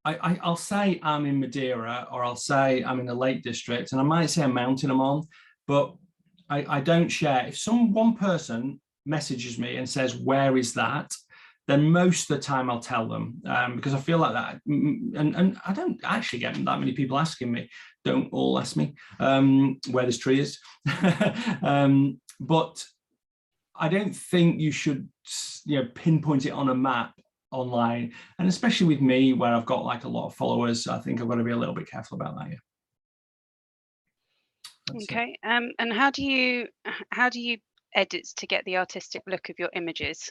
I'll say I'm in Madeira, or I'll say I'm in the Lake District, and I might say a mountain I'm on, but I don't share. If one person messages me and says, where is that? Then most of the time I'll tell them, because I feel like that, and I don't actually get that many people asking me. Don't all ask me where this tree is. But I don't think you should, pinpoint it on a map online, and especially with me, where I've got like a lot of followers. I think I've got to be a little bit careful about that. Yeah. Okay. And how do you edit to get the artistic look of your images?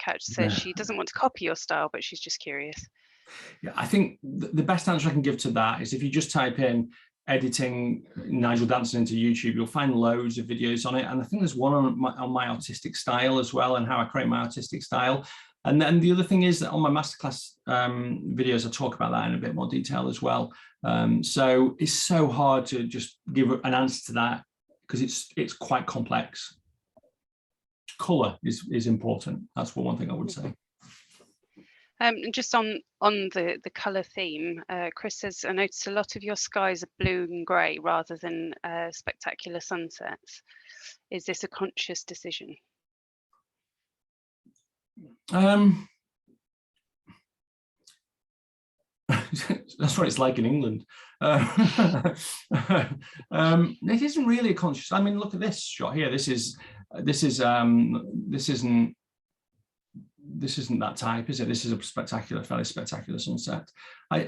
Couch says she doesn't want to copy your style, but she's just curious. Yeah, I think the best answer I can give to that is if you just type in editing Nigel Danson into YouTube, you'll find loads of videos on it. And I think there's one on my artistic style as well, and how I create my artistic style. And then the other thing is that on my masterclass videos, I talk about that in a bit more detail as well. So it's so hard to just give an answer to that, because it's quite complex. Color is important. That's one thing I would say. And just on the colour theme, Chris says, I noticed a lot of your skies are blue and grey rather than spectacular sunsets. Is this a conscious decision? That's what it's like in England. It isn't really a conscious. I mean, look at this shot here. This isn't that type, is it? This is a fairly spectacular sunset. I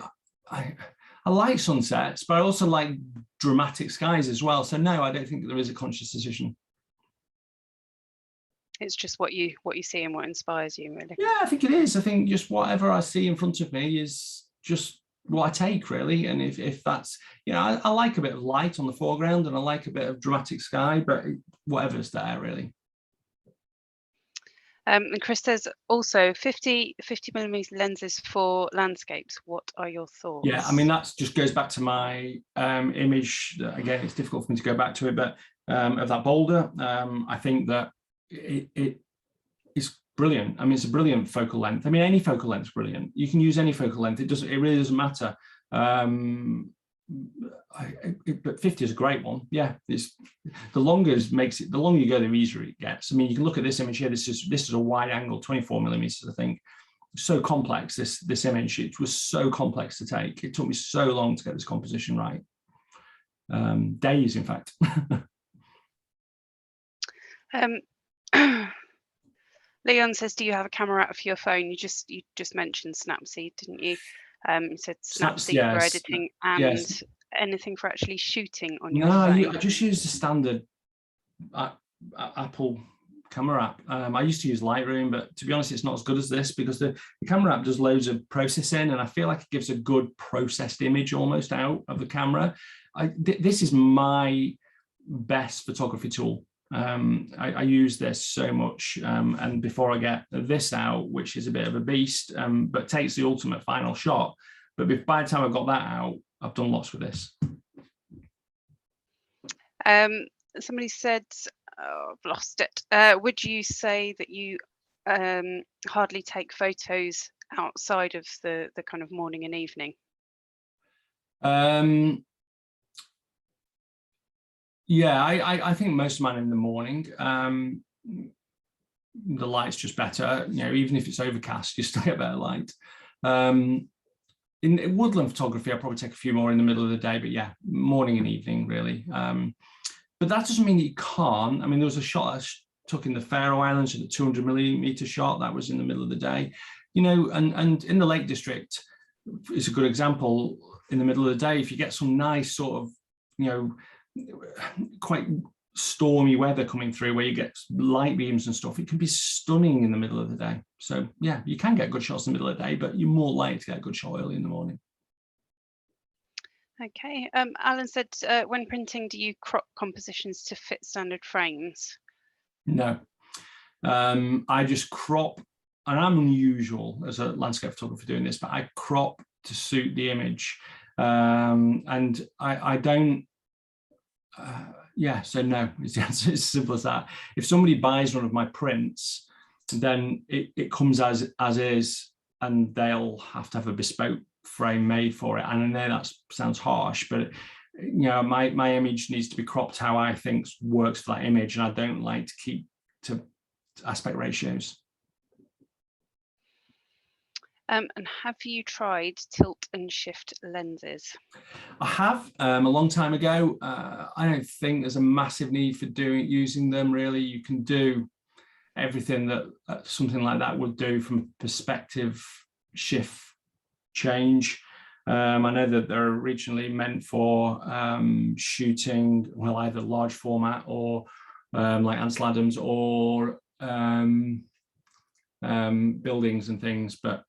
like sunsets, but I also like dramatic skies as well. So no, I don't think there is a conscious decision. It's just what you see and what inspires you, really. Yeah, I think it is. I think just whatever I see in front of me is just what I take, really. And if that's, I like a bit of light on the foreground, and I like a bit of dramatic sky, but whatever's there, really. And Chris says also 50mm lenses for landscapes. What are your thoughts? Yeah, I mean, that just goes back to my image. Again, it's difficult for me to go back to it, but of that boulder, I think that it is brilliant. I mean, it's a brilliant focal length. I mean, any focal length is brilliant. You can use any focal length. It really doesn't matter. but 50 is a great one. Yeah, it's the longer you go, the easier it gets. I mean, you can look at this image here. This is a wide angle, 24 millimeters, I think. So complex, this image. It was so complex to take. It took me so long to get this composition right. Days, in fact. Leon says, do you have a camera app for your phone? You just mentioned Snapseed, didn't you? You said Snapseed Yes, for editing and yes. anything for actually shooting on your No, phone. I just use the standard Apple camera app. I used to use Lightroom, but to be honest, it's not as good as this, because the camera app does loads of processing, and I feel like it gives a good processed image almost out of the camera. This is my best photography tool. I use this so much, and before I get this out, which is a bit of a beast, but takes the ultimate final shot. But by the time I've got that out, I've done lots with this. Somebody said, oh, I've lost it. Would you say that you hardly take photos outside of the kind of morning and evening? Yeah, I think most of mine in the morning. The light's just better, you know, even if it's overcast, you still get better light. In woodland photography, I'll probably take a few more in the middle of the day, but yeah, morning and evening, really. But that doesn't mean that you can't. I mean, there was a shot I took in the Faroe Islands, a 200 millimeter shot that was in the middle of the day, you know, and in the Lake District is a good example. In the middle of the day, if you get some nice sort of, you know, quite stormy weather coming through where you get light beams and stuff, it can be stunning in the middle of the day. So yeah, you can get good shots in the middle of the day, but you're more likely to get a good shot early in the morning. Okay. Alan said, when printing, do you crop compositions to fit standard frames? No, I just crop, and I'm unusual as a landscape photographer doing this, but I crop to suit the image, and I don't. Yeah, so no, it's the answer. It's as simple as that. If somebody buys one of my prints, then it comes as is, and they'll have to have a bespoke frame made for it. And I know that sounds harsh, but you know, my image needs to be cropped how I think works for that image, and I don't like to keep to aspect ratios. And have you tried tilt and shift lenses? I have, a long time ago. I don't think there's a massive need for using them, really. You can do everything that something like that would do from a perspective shift change. I know that they're originally meant for shooting, well, either large format or like Ansel Adams, or buildings and things, but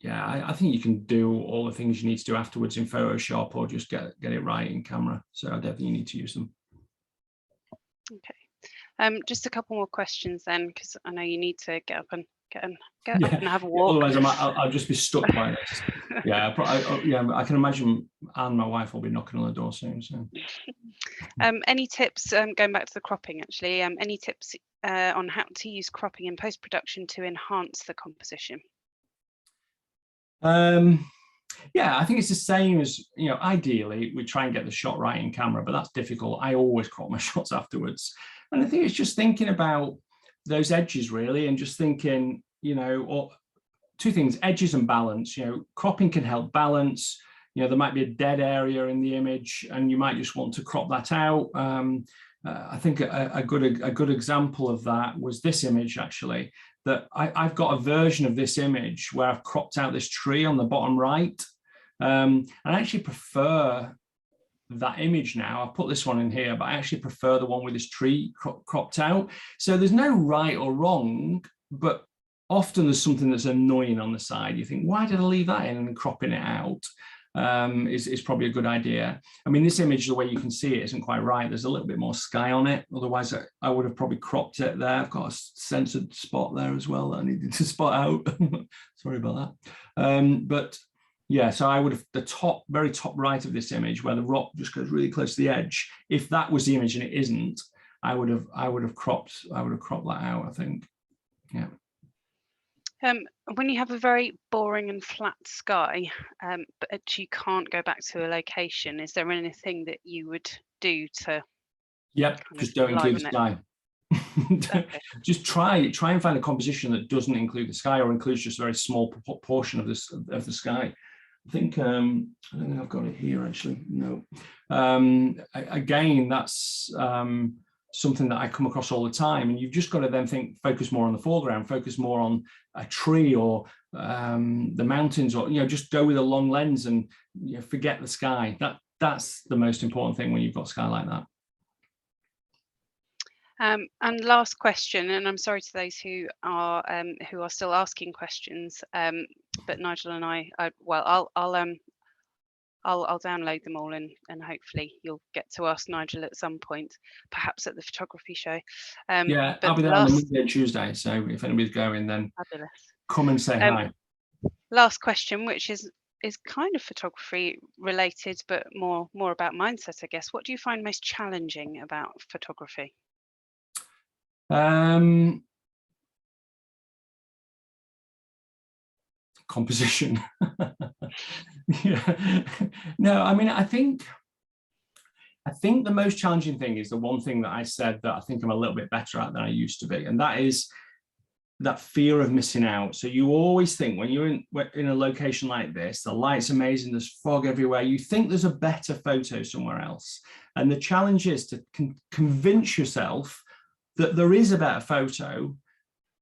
yeah, I think you can do all the things you need to do afterwards in Photoshop, or just get it right in camera. So I don't think you need to use them. Okay. Just a couple more questions then, because I know you need to get up and have a walk. Otherwise, I'll just be stuck by this. Yeah, I can imagine Anne, my wife, will be knocking on the door soon. So, any tips? Going back to the cropping, actually, any tips on how to use cropping in post-production to enhance the composition? Yeah, I think it's the same as, you know, ideally we try and get the shot right in camera, but that's difficult. I always crop my shots afterwards. And I think it's just thinking about those edges, really, and just thinking, you know, or two things, edges and balance. You know, cropping can help balance. You know, there might be a dead area in the image and you might just want to crop that out. I think a good example of that was this image, actually, that I've got a version of this image where I've cropped out this tree on the bottom right. And I actually prefer that image now. I've put this one in here, but I actually prefer the one with this tree cropped out. So there's no right or wrong, but often there's something that's annoying on the side. You think, why did I leave that in, and cropping it out is probably a good idea. I mean, this image, the way you can see it, isn't quite right. There's a little bit more sky on it. Otherwise, I would have probably cropped it there. I've got a censored spot there as well that I needed to spot out. Sorry about that. But yeah, so I would have the very top right of this image, where the rock just goes really close to the edge. If that was the image and it isn't, I would have cropped that out, I think. Yeah. When you have a very boring and flat sky, but you can't go back to a location, is there anything that you would do to Yep, kind of just don't include the liven it? sky. Okay. Just try and find a composition that doesn't include the sky or includes just a very small portion of the sky. I think I don't think I've got it here actually. No. Again, that's something that I come across all the time, and you've just got to then focus more on the foreground, focus more on a tree or the mountains, or just go with a long lens and forget the sky. That's the most important thing when you've got sky like that. And last question, and I'm sorry to those who are still asking questions, but Nigel and I'll download them all, and hopefully you'll get to ask Nigel at some point, perhaps at the photography show. Yeah, but I'll be there on the Monday and Tuesday, so if anybody's going, then fabulous. Come and say hi. Last question, which is kind of photography related, but more about mindset, I guess. What do you find most challenging about photography? Composition. Yeah. No, I mean, I think the most challenging thing is the one thing that I said that I think I'm a little bit better at than I used to be, and that is that fear of missing out. So you always think when you're in a location like this, the light's amazing, there's fog everywhere, you think there's a better photo somewhere else. And the challenge is to convince yourself that there is a better photo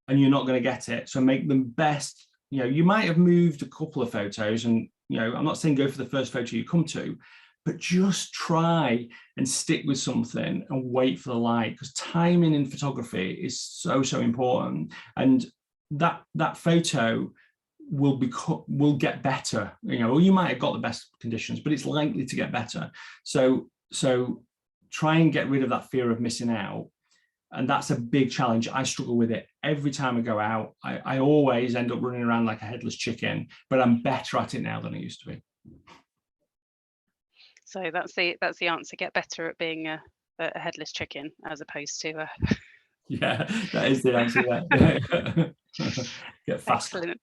and you're not going to get it. So make them best. You might have moved a couple of photos, and I'm not saying go for the first photo you come to, but just try and stick with something and wait for the light, because timing in photography is so important, and that photo will get better. Or you might have got the best conditions, but it's likely to get better. So try and get rid of that fear of missing out. And that's a big challenge. I struggle with it every time I go out. I always end up running around like a headless chicken, but I'm better at it now than I used to be. So that's the answer. Get better at being a headless chicken as opposed to a... Yeah, that is the answer. Yeah. Get faster. Excellent.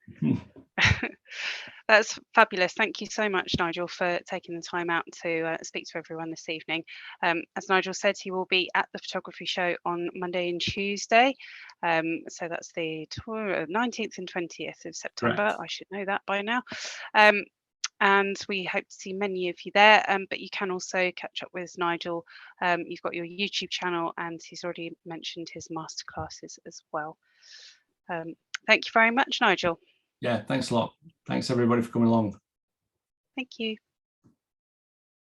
That's fabulous. Thank you so much, Nigel, for taking the time out to speak to everyone this evening. As Nigel said, he will be at the photography show on Monday and Tuesday. So that's the 19th and 20th of September. Correct. I should know that by now. And we hope to see many of you there, but you can also catch up with Nigel. You've got your YouTube channel, and he's already mentioned his masterclasses as well. Thank you very much, Nigel. Yeah, thanks a lot. Thanks everybody for coming along. Thank you.